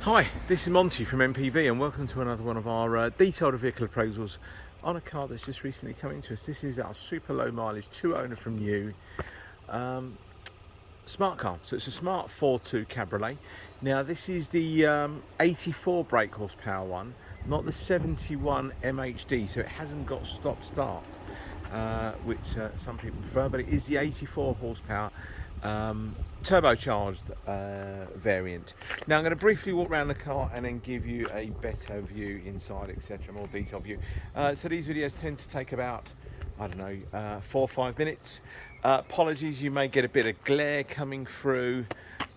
Hi, this is Monty from MPV and welcome to another one of our detailed vehicle appraisals on a car that's just recently come into us. This is our super low mileage, two owner from new smart car. So it's a smart Fortwo Cabriolet. Now this is the 84 brake horsepower one, not the 71 MHD, so it hasn't got stop start, which some people prefer, but it is the 84 horsepower turbocharged variant. Now I'm going to briefly walk around the car and then give you a better view inside, etc., more detailed view. So these videos tend to take about, I don't know, 4 or 5 minutes. Apologies, you may get a bit of glare coming through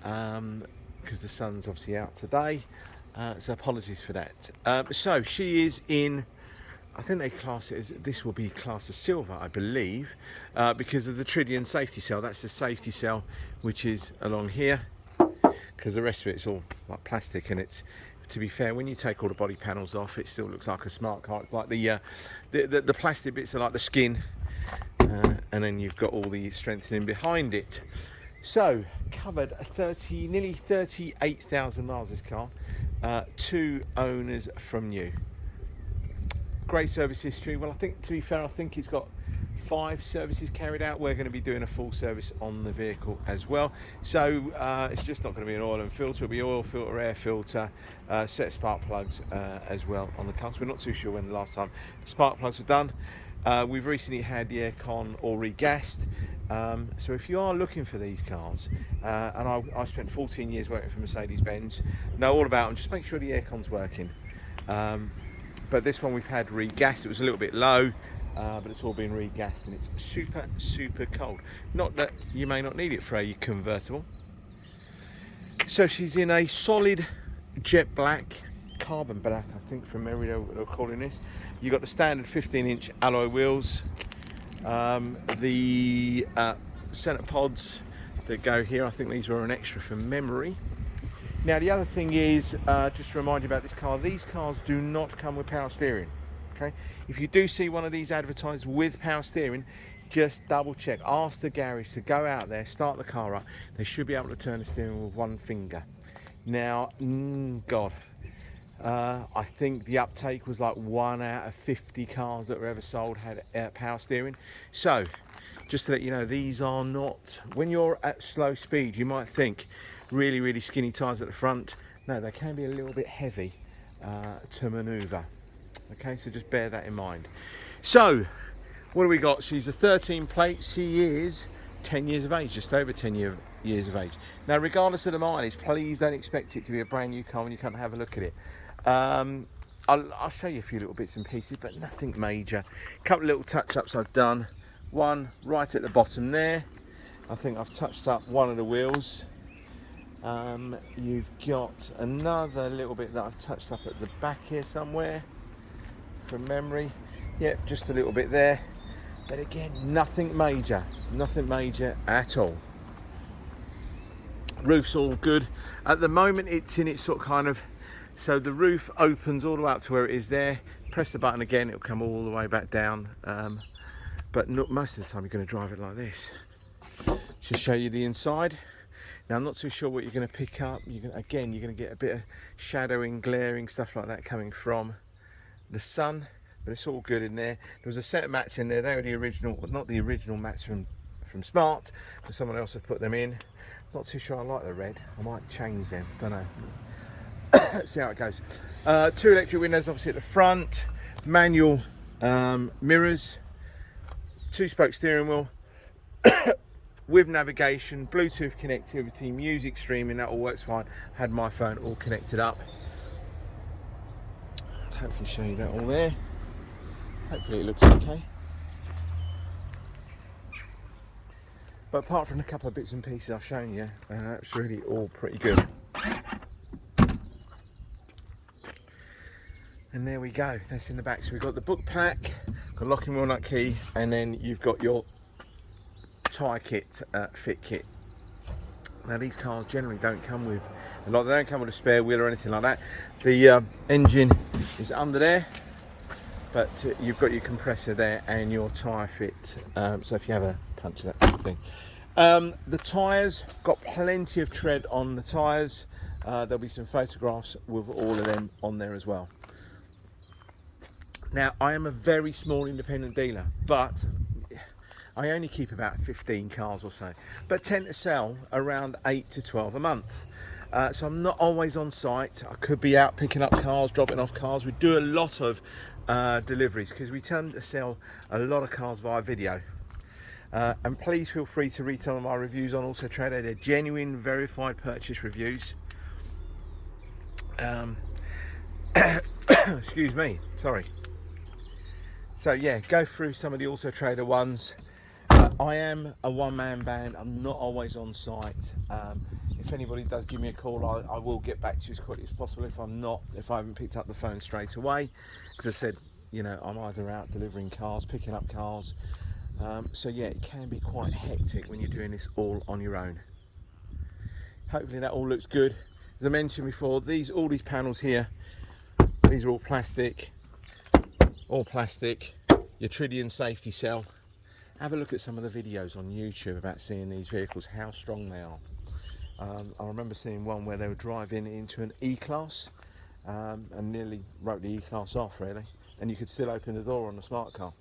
because the sun's obviously out today, so apologies for that. So she is in, I think they class it as, this will be classed as silver, I believe, because of the Tritium safety cell. That's the safety cell which is along here, because the rest of it's all like plastic, and it's, to be fair, when you take all the body panels off, it still looks like a smart car. It's like the plastic bits are like the skin, and then you've got all the strengthening behind it. So covered nearly 38,000 miles this car, 2 owners from new. Great service history. Well, I think, to be fair, I think it's got 5 services carried out. We're going to be doing a full service on the vehicle as well. So it's just not going to be an oil and filter. It'll be oil filter, air filter, set of spark plugs as well on the car. So we're not too sure when the last time the spark plugs were done. We've recently had the aircon all regassed. So if you are looking for these cars, and I spent 14 years working for Mercedes-Benz, know all about them, just make sure the aircon's working. But this one we've had regassed. It was a little bit low, but it's all been regassed, and it's super cold. Not that you may not need it for a convertible. So she's in a solid jet black, carbon black, I think from memory they're calling this. You've got the standard 15-inch alloy wheels, the centre pods that go here. I think these were an extra from memory. Now the other thing is, just to remind you about this car, these cars do not come with power steering. Okay, if you do see one of these advertised with power steering, just double check. Ask the garage to go out there, start the car up. They should be able to turn the steering wheel with one finger. Now, God, I think the uptake was like 1 out of 50 cars that were ever sold had power steering. So, just to let you know, these are not, when you're at slow speed, you might think really skinny tyres at the front. No, they can be a little bit heavy to manoeuvre. Okay, so just bear that in mind. So, what do we got? She's a 13 plate. She is 10 years of age, just over 10 years of age. Now, regardless of the mileage, please don't expect it to be a brand new car when you come and have a look at it. I'll show you a few little bits and pieces, but nothing major. A couple of little touch-ups I've done. One right at the bottom there. I think I've touched up one of the wheels. You've got another little bit that I've touched up at the back here somewhere from memory. Yep, just a little bit there, but again, nothing major at all. Roof's all good at the moment. It's in its sort of kind of, so the roof opens all the way up to where it is there. Press the button again, it'll come all the way back down, but not most of the time you're going to drive it like this. Just show you the inside. Now I'm not too sure what you're going to pick up. You're going to get a bit of shadowing, glaring, stuff like that coming from the sun, but it's all good in there. There was a set of mats in there. They were the original, not the original mats from Smart, but someone else has put them in. Not too sure I like the red. I might change them, don't know. Let's see how it goes. 2 electric windows obviously at the front, manual mirrors, 2-spoke steering wheel, with navigation, Bluetooth connectivity, music streaming, that all works fine. Had my phone all connected up. Hopefully show you that all there. Hopefully it looks okay. But apart from a couple of bits and pieces I've shown you, it's really all pretty good. And there we go, that's in the back. So we've got the book pack, got locking wheel nut key, and then you've got your tyre kit, fit kit. Now these cars generally don't come with, they don't come with a spare wheel or anything like that. The engine is under there, but you've got your compressor there and your tyre fit, so if you have a puncture, that sort of thing. The tyres, got plenty of tread on the tyres. There'll be some photographs with all of them on there as well. Now, I am a very small independent dealer, but I only keep about 15 cars or so, but tend to sell around 8 to 12 a month. So I'm not always on site. I could be out picking up cars, dropping off cars. We do a lot of deliveries because we tend to sell a lot of cars via video. And please feel free to read some of my reviews on Auto Trader. They're genuine, verified purchase reviews. Excuse me, sorry. So yeah, go through some of the Auto Trader ones. I am a one-man band. I'm not always on site. If anybody does give me a call, I will get back to you as quickly as possible. If I haven't picked up the phone straight away, because I said, you know, I'm either out delivering cars, picking up cars. So yeah, it can be quite hectic when you're doing this all on your own. Hopefully that all looks good. As I mentioned before, all these panels here, these are all plastic. Your Tritium safety cell. Have a look at some of the videos on YouTube about seeing these vehicles, how strong they are. I remember seeing one where they were driving into an E-Class and nearly wrote the E-Class off, really, and you could still open the door on the smart car.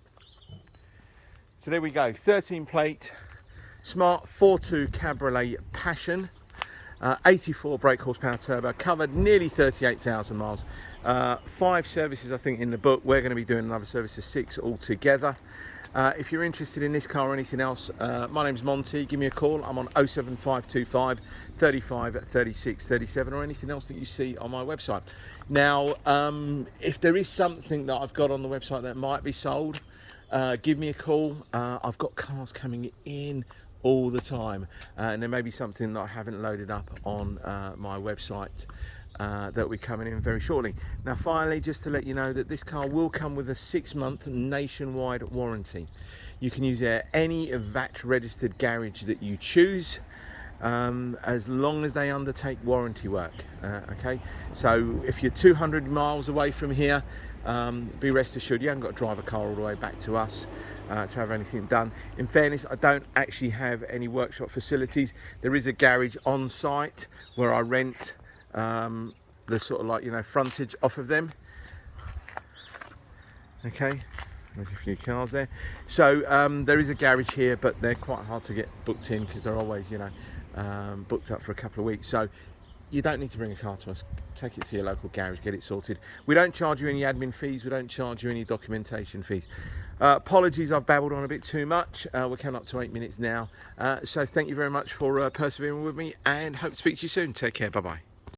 So there we go, 13 plate smart Fortwo Cabriolet Passion, 84 brake horsepower turbo, covered nearly 38,000 miles. 5 services I think in the book. We're going to be doing another service of 6 altogether. If you're interested in this car or anything else, my name's Monty. Give me a call. I'm on 07525 35 36 37, or anything else that you see on my website. Now, if there is something that I've got on the website that might be sold, give me a call. I've got cars coming in all the time, and there may be something that I haven't loaded up on my website that will be coming in very shortly. Now finally, just to let you know that this car will come with a 6-month nationwide warranty. You can use any VAT registered garage that you choose, as long as they undertake warranty work. Okay, so if you're 200 miles away from here, be rest assured you haven't got to drive a car all the way back to us to have anything done. In fairness, I don't actually have any workshop facilities. There is a garage on site where I rent the sort of, like, you know, frontage off of them. Okay, there's a few cars there. So there is a garage here, but they're quite hard to get booked in because they're always, you know, booked up for a couple of weeks. So you don't need to bring a car to us. Take it to your local garage, get it sorted. We don't charge you any admin fees. We don't charge you any documentation fees. Apologies, I've babbled on a bit too much. We're coming up to 8 minutes now. So thank you very much for persevering with me, and hope to speak to you soon. Take care. Bye-bye.